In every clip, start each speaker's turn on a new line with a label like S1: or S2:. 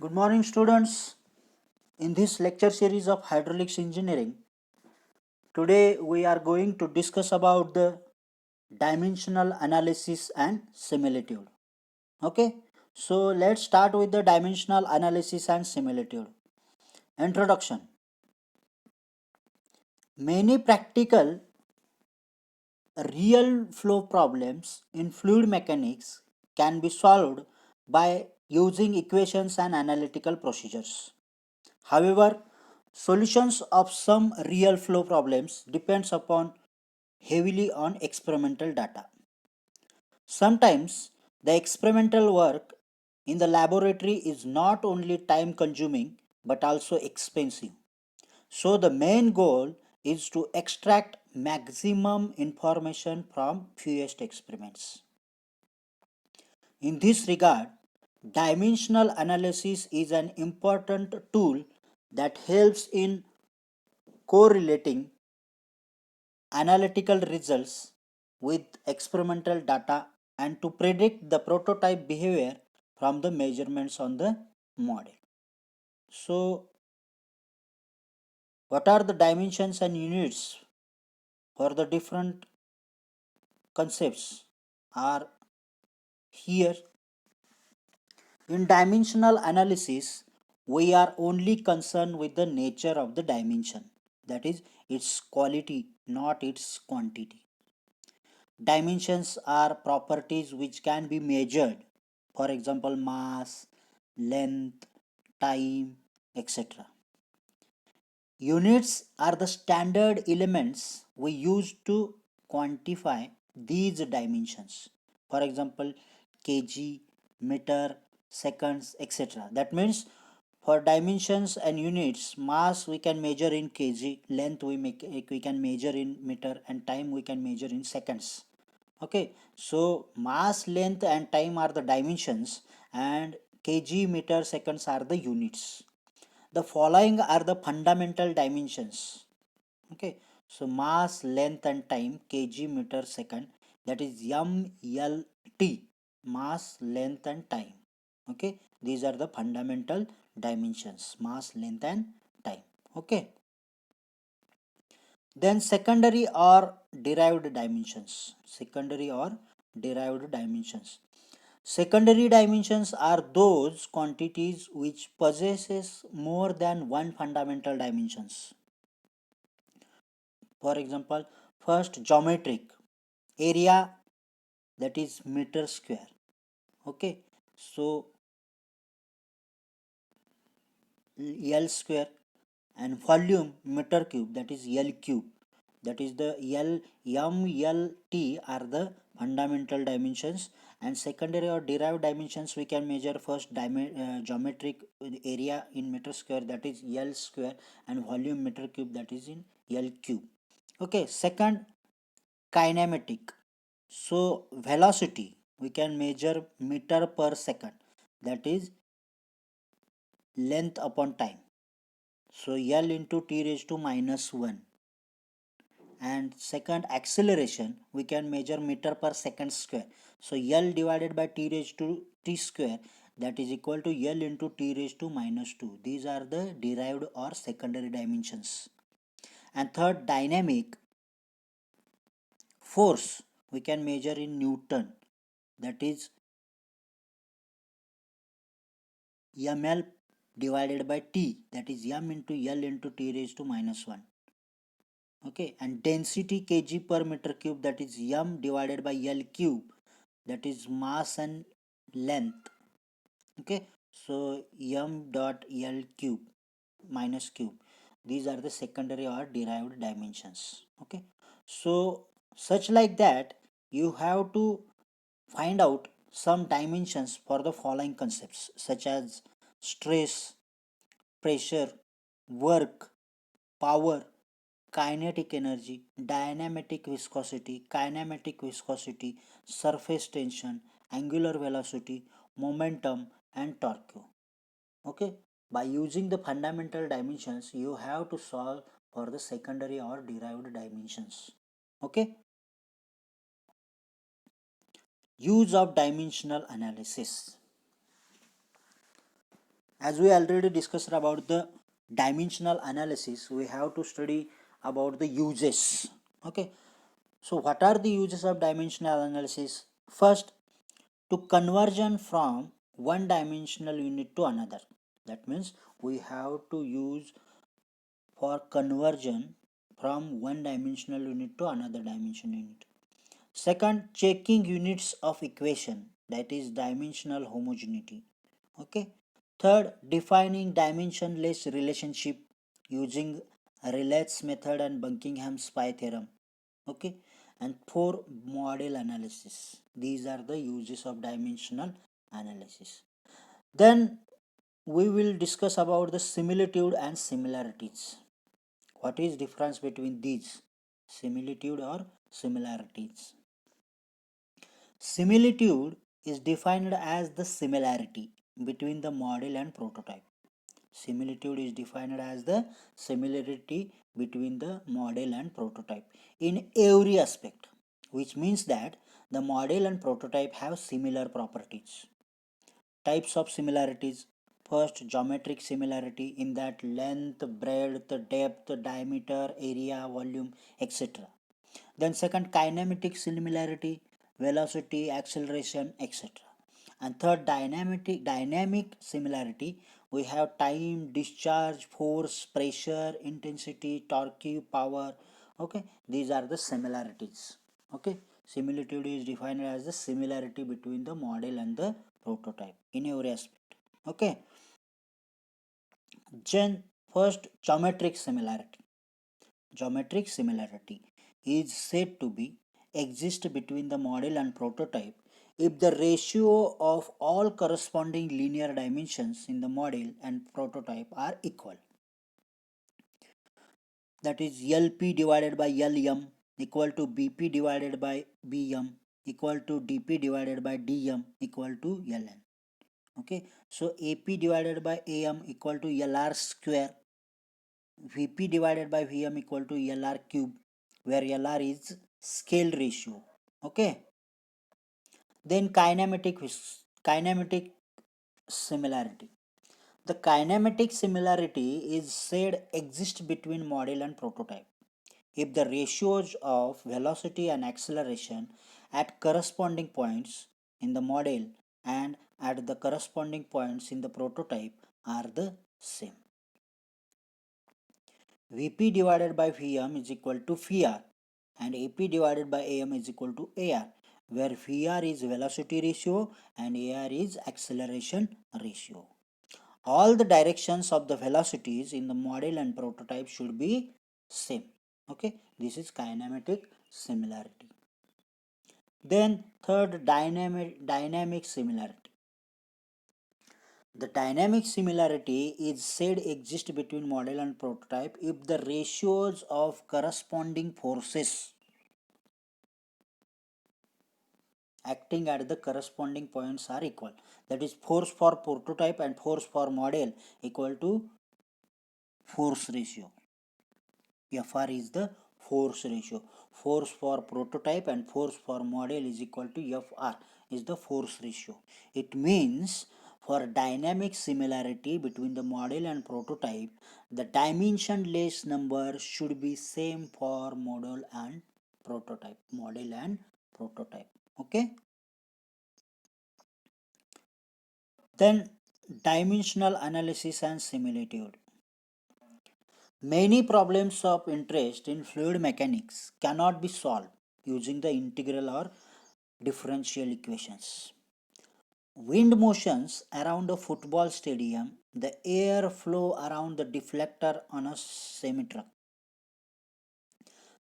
S1: Good morning, students. In this lecture series of hydraulics engineering, today we are going to discuss about the dimensional analysis and similitude. Okay, so let's start with the dimensional analysis and similitude. Introduction. Many practical real flow problems in fluid mechanics can be solved by using equations and analytical procedures. However, solutions of some real flow problems depends upon heavily on experimental data. Sometimes the experimental work in the laboratory is not only time consuming but also expensive. So the main goal is to extract maximum information from fewest experiments. In this regard, dimensional analysis is an important tool that helps in correlating analytical results with experimental data and to predict the prototype behavior from the measurements on the model. So, what are the dimensions and units for the different concepts are here. In dimensional analysis, we are only concerned with the nature of the dimension, that is, its quality, not its quantity. Dimensions are properties which can be measured, for example, mass, length, time, etc. Units are the standard elements we use to quantify these dimensions. For example, kg, meter, seconds, etc. That means for dimensions and units, mass we can measure in kg, length we can measure in meter, and time we can measure in seconds. Okay, so mass, length, and time are the dimensions, and kg, meter, seconds are the units. The following are the fundamental dimensions. Okay, so mass, length, and time, kg, meter, second, that is MLT, mass, length, and time. Okay, these are the fundamental dimensions, mass, length, and time. Okay, then secondary or derived dimensions. Secondary or derived dimensions. Secondary dimensions are those quantities which possesses more than one fundamental dimensions. For example, first geometric area, that is meter square. Okay, so L square, and volume meter cube, that is L cube. That is the MLT are the fundamental dimensions, and secondary or derived dimensions we can measure first geometric area in meter square, that is L square, and volume meter cube, that is in L cube. Okay, second kinematic. So velocity we can measure meter per second, that is length upon time. So L into t raised to minus 1. And second acceleration we can measure meter per second square. So L divided by t raised to t square, that is equal to L into t raised to minus 2. These are the derived or secondary dimensions. And third, dynamic force we can measure in Newton, that is ml divided by t, that is m into L into t raised to minus 1. Okay, and density kg per meter cube, that is m divided by L cube, that is mass and length. Okay, so m dot L cube minus cube, these are the secondary or derived dimensions. Okay, so such like that you have to find out some dimensions for the following concepts such as stress, pressure, work, power, kinetic energy, kinematic viscosity, surface tension, angular velocity, momentum, and torque. Okay, by using the fundamental dimensions, you have to solve for the secondary or derived dimensions. Okay, use of dimensional analysis. As we already discussed about the dimensional analysis, we have to study about the uses. Okay, so what are the uses of dimensional analysis? First, to conversion from one dimensional unit to another. That means we have to use for conversion from one dimensional unit to another dimensional unit. Second, checking units of equation, that is dimensional homogeneity. Okay. Third, defining dimensionless relationship using Rayleigh's method and Buckingham's pi theorem. Okay. And four, model analysis. These are the uses of dimensional analysis. Then we will discuss about the similitude and similarities. What is difference between these? Similitude or similarities? Similitude is defined as the similarity between the model and prototype. Similitude is defined as the similarity between the model and prototype in every aspect, which means that the model and prototype have similar properties. Types of similarities: first, geometric similarity, in that length, breadth, depth, diameter, area, volume, etc. Then second, kinematic similarity, velocity, acceleration, etc. And third, dynamic similarity, we have time, discharge, force, pressure, intensity, torque, power. Okay, these are the similarities. Okay, similitude is defined as the similarity between the model and the prototype in every aspect. Okay, then first, geometric similarity. Geometric similarity is said to be exist between the model and prototype if the ratio of all corresponding linear dimensions in the model and prototype are equal. That is LP divided by LM equal to BP divided by BM equal to DP divided by DM equal to LN. Okay, so AP divided by AM equal to LR square, Vp divided by Vm equal to Lr cube, where Lr is scale ratio. Okay. Then kinematic similarity. The kinematic similarity is said exist between model and prototype if the ratios of velocity and acceleration at corresponding points in the model and at the corresponding points in the prototype are the same. Vp divided by Vm is equal to Vr and Ap divided by Am is equal to Ar, where Vr is velocity ratio and Ar is acceleration ratio. All the directions of the velocities in the model and prototype should be same. Okay, this is kinematic similarity. Then third, dynamic similarity. The dynamic similarity is said exist between model and prototype if the ratios of corresponding forces acting at the corresponding points are equal. That is, force for prototype and force for model equal to force ratio. Fr is the force ratio. Force for prototype and force for model is equal to Fr is the force ratio. It means for dynamic similarity between the model and prototype, the dimensionless number should be same for model and prototype. Model and prototype. Okay. Then dimensional analysis and similitude. Many problems of interest in fluid mechanics cannot be solved using the integral or differential equations. Wind motions around a football stadium, the air flow around the deflector on a semi truck,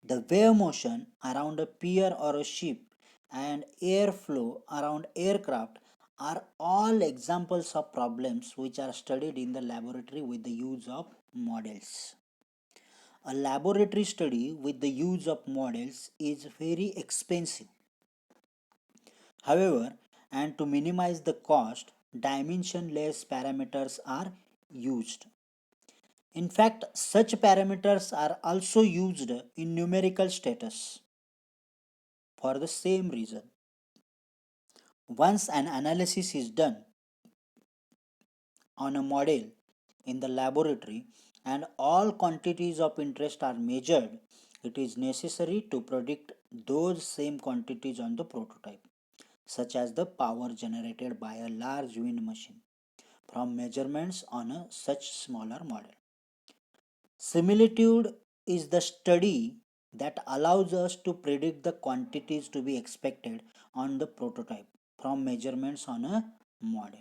S1: the wave motion around a pier or a ship, and air flow around aircraft are all examples of problems which are studied in the laboratory with the use of models. A laboratory study with the use of models is very expensive. However, and to minimize the cost, dimensionless parameters are used. In fact, such parameters are also used in numerical status for the same reason. Once an analysis is done, on a model in the laboratory and all quantities of interest are measured, it is necessary to predict those same quantities on the prototype, such as the power generated by a large wind machine from measurements on a such smaller model. Similitude is the study that allows us to predict the quantities to be expected on the prototype from measurements on a model.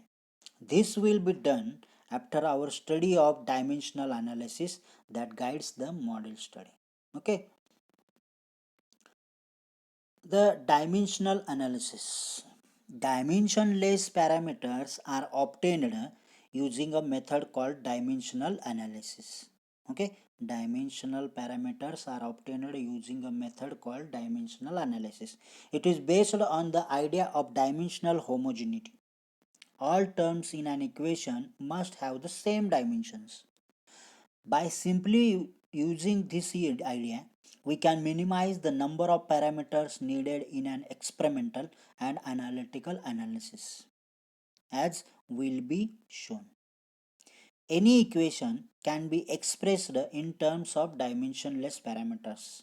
S1: This will be done after our study of dimensional analysis that guides the model study. Okay, the dimensional analysis. Dimensionless parameters are obtained using a method called dimensional analysis. Okay, dimensional parameters are obtained using a method called dimensional analysis. It is based on the idea of dimensional homogeneity. All terms in an equation must have the same dimensions. By simply using this idea, we can minimize the number of parameters needed in an experimental and analytical analysis, as will be shown. Any equation can be expressed in terms of dimensionless parameters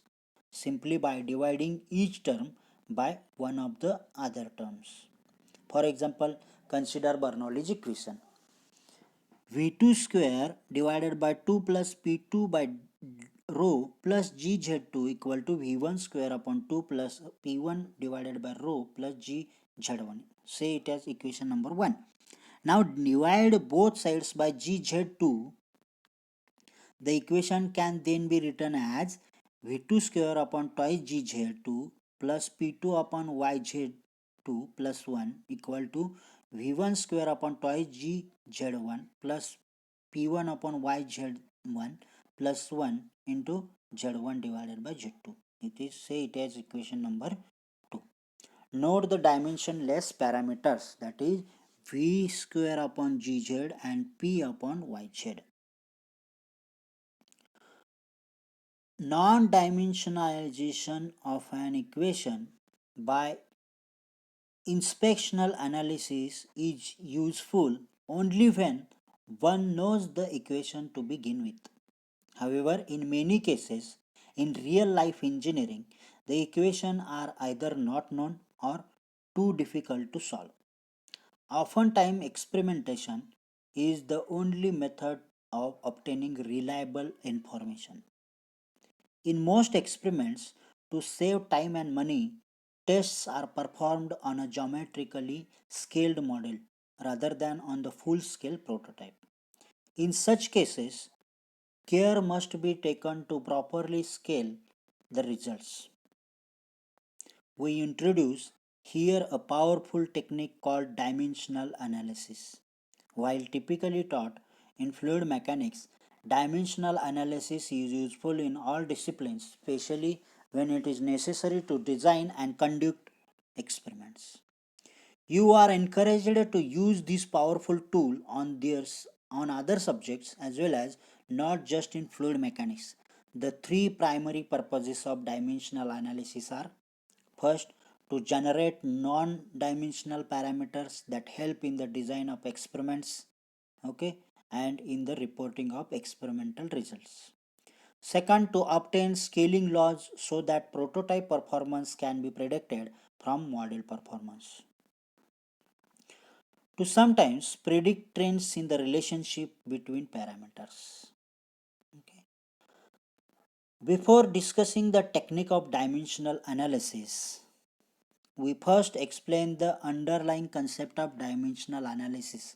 S1: simply by dividing each term by one of the other terms. For example, consider Bernoulli's equation. V2 square divided by 2 plus P2 by rho plus GZ2 equal to V1 square upon 2 plus P1 divided by rho plus GZ1. Say it as equation number 1. Now divide both sides by GZ2. The equation can then be written as V2 square upon twice GZ2 plus P2 upon YZ2 plus 1 equal to V1 square upon twice GZ1 plus P1 upon YZ1 plus 1 into Z1 divided by Z2. It is say it as equation number 2. Note the dimensionless parameters, that is V square upon GZ and P upon YZ. Non-dimensionalization of an equation by inspectional analysis is useful only when one knows the equation to begin with. However, in many cases, in real life engineering, the equations are either not known or too difficult to solve. Oftentimes, experimentation is the only method of obtaining reliable information. In most experiments, to save time and money, tests are performed on a geometrically scaled model rather than on the full scale prototype. In such cases, care must be taken to properly scale the results. We introduce here a powerful technique called dimensional analysis. While typically taught in fluid mechanics, dimensional analysis is useful in all disciplines, especially when it is necessary to design and conduct experiments. You are encouraged to use this powerful tool on other subjects as well as not just in fluid mechanics. The three primary purposes of dimensional analysis are: first, to generate non-dimensional parameters that help in the design of experiments, okay, and in the reporting of experimental results. Second, to obtain scaling laws so that prototype performance can be predicted from model performance. To sometimes predict trends in the relationship between parameters. Okay. Before discussing the technique of dimensional analysis, we first explain the underlying concept of dimensional analysis,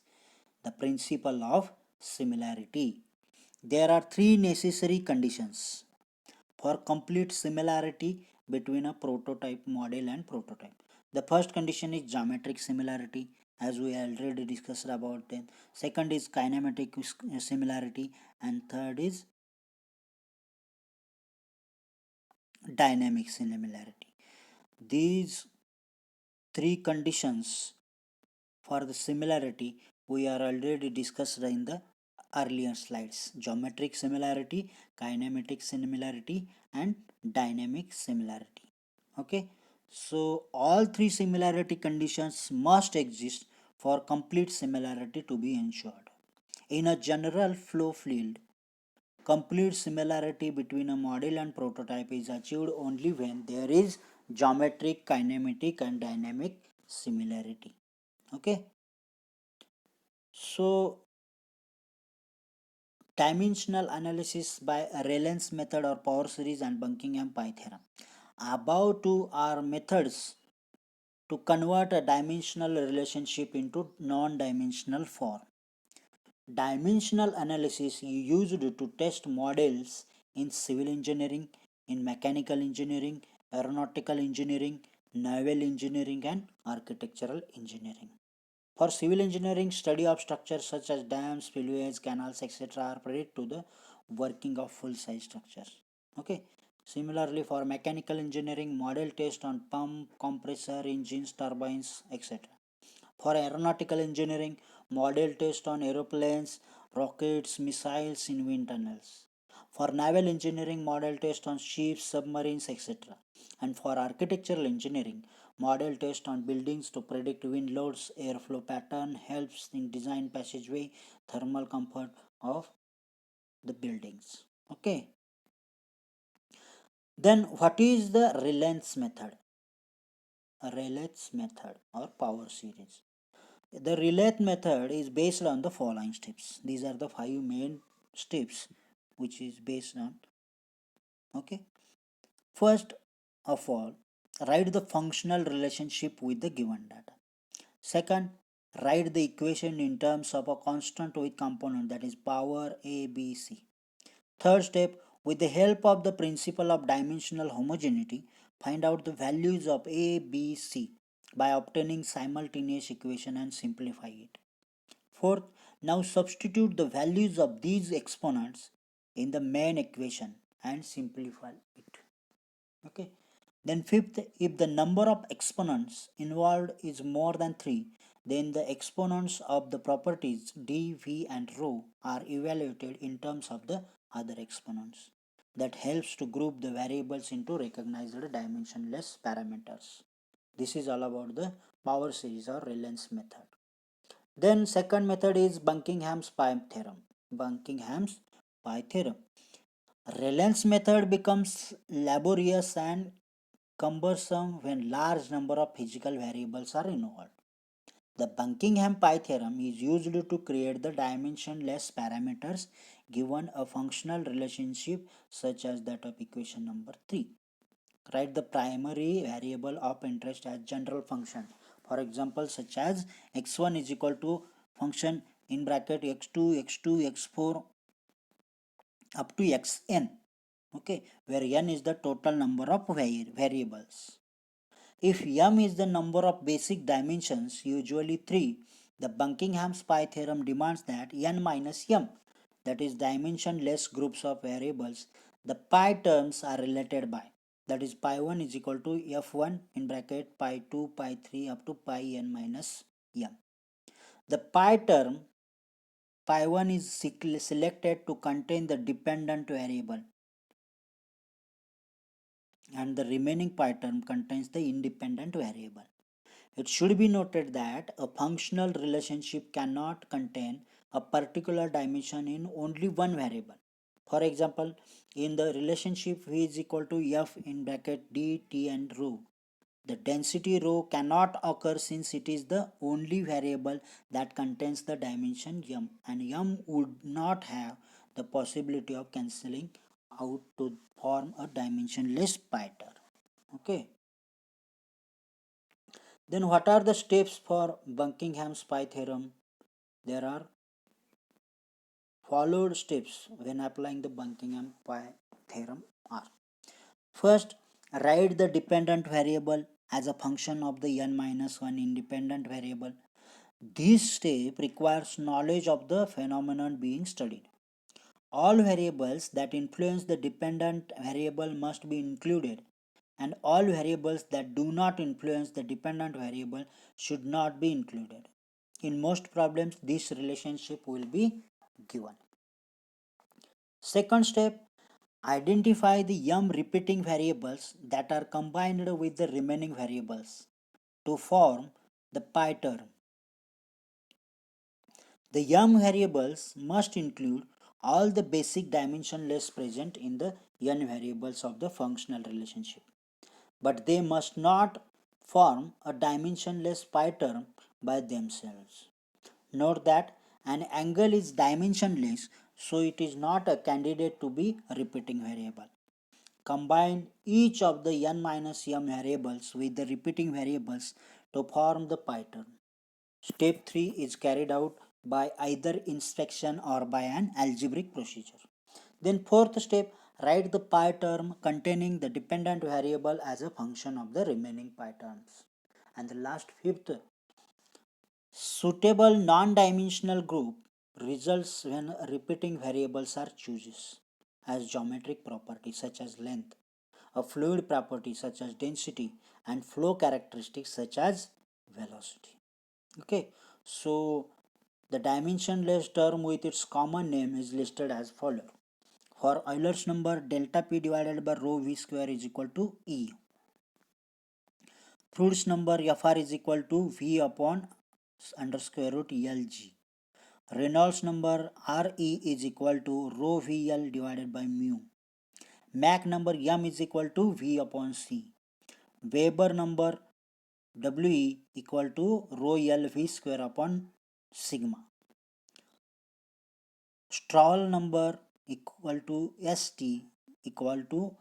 S1: the principle of similarity. There are three necessary conditions for complete similarity between a prototype model and prototype. The first condition is geometric similarity, as we already discussed about it. Second is kinematic similarity, and third is dynamic similarity. These three conditions for the similarity we are already discussed in the earlier slides: geometric similarity, kinematic similarity, and dynamic similarity. Okay, so all three similarity conditions must exist for complete similarity to be ensured. In a general flow field, complete similarity between a model and prototype is achieved only when there is geometric, kinematic, and dynamic similarity. Okay, so dimensional analysis by Rayleigh's method or power series and Buckingham pi theorem. Above two are methods to convert a dimensional relationship into non-dimensional form. Dimensional analysis is used to test models in civil engineering, in mechanical engineering, aeronautical engineering, naval engineering, and architectural engineering. For civil engineering, study of structures such as dams, spillways, canals, etc. are predicted to the working of full-size structures. Okay. Similarly, for mechanical engineering, model test on pump, compressor, engines, turbines, etc. For aeronautical engineering, model test on aeroplanes, rockets, missiles in wind tunnels. For naval engineering, model test on ships, submarines, etc. And for architectural engineering, model test on buildings to predict wind loads, airflow pattern, helps in design passageway, thermal comfort of the buildings. Okay. Then what is the Rayleigh's method? Rayleigh's method or power series. The Rayleigh method is based on the following steps. These are the five main steps which is based on. Okay. First of all, write the functional relationship with the given data. Second, write the equation in terms of a constant with component, that is power A, B, C. Third step, with the help of the principle of dimensional homogeneity, find out the values of A, B, C by obtaining simultaneous equation and simplify it. Fourth, now substitute the values of these exponents in the main equation and simplify it. Okay. Then fifth, if the number of exponents involved is more than 3, then the exponents of the properties d, v and rho are evaluated in terms of the other exponents. That helps to group the variables into recognized dimensionless parameters. This is all about the power series or Rayleigh's method. Then second method is Buckingham's pi theorem. Buckingham's pi theorem. Rayleigh's method becomes laborious and cumbersome when large number of physical variables are involved. The Buckingham pi theorem is used to create the dimensionless parameters given a functional relationship such as that of equation number 3. Write the primary variable of interest as general function. For example, such as x1 is equal to function in bracket x2, x2, x4 up to xn. Okay, where n is the total number of variables. If m is the number of basic dimensions, usually 3, the Buckingham's pi theorem demands that n minus m, that is dimensionless groups of variables, the pi terms are related by, that is pi 1 is equal to f1 in bracket pi 2, pi 3 up to pi n minus m. The pi term pi 1 is selected to contain the dependent variable and the remaining pi term contains the independent variable. It should be noted that a functional relationship cannot contain a particular dimension in only one variable. For example, in the relationship V is equal to F in bracket D, T and rho, the density rho cannot occur since it is the only variable that contains the dimension m, and m would not have the possibility of cancelling out to form a dimensionless pi term. Okay. Then what are the steps for Buckingham's pi theorem? There are followed steps when applying the Buckingham pi theorem are. First, write the dependent variable as a function of the n minus 1 independent variable. This step requires knowledge of the phenomenon being studied. All variables that influence the dependent variable must be included, and all variables that do not influence the dependent variable should not be included. In most problems, this relationship will be given. Second step, identify the m repeating variables that are combined with the remaining variables to form the pi term. The yum variables must include all the basic dimensionless present in the n variables of the functional relationship, but they must not form a dimensionless pi term by themselves. Note that an angle is dimensionless, so it is not a candidate to be a repeating variable. Combine each of the n minus m variables with the repeating variables to form the pi term. Step 3 is carried out by either inspection or by an algebraic procedure. Then fourth step, write the pi term containing the dependent variable as a function of the remaining pi terms. And the last fifth, suitable non-dimensional group results when repeating variables are chosen as geometric properties such as length, a fluid property such as density, and flow characteristics such as velocity. Okay, so the dimensionless term with its common name is listed as follows. For Euler's number, delta p divided by rho v square is equal to E. Froude's number Fr is equal to V upon under square root Lg. Reynolds number Re is equal to rho Vl divided by mu. Mach number M is equal to V upon C. Weber number We equal to rho L V square upon sigma. Strahl number equal to St equal to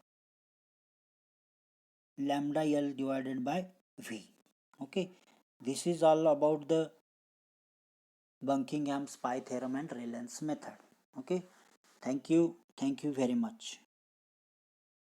S1: lambda L divided by V. Okay, this is all about the Buckingham's pi theorem and Rayleigh's method. Okay, thank you very much.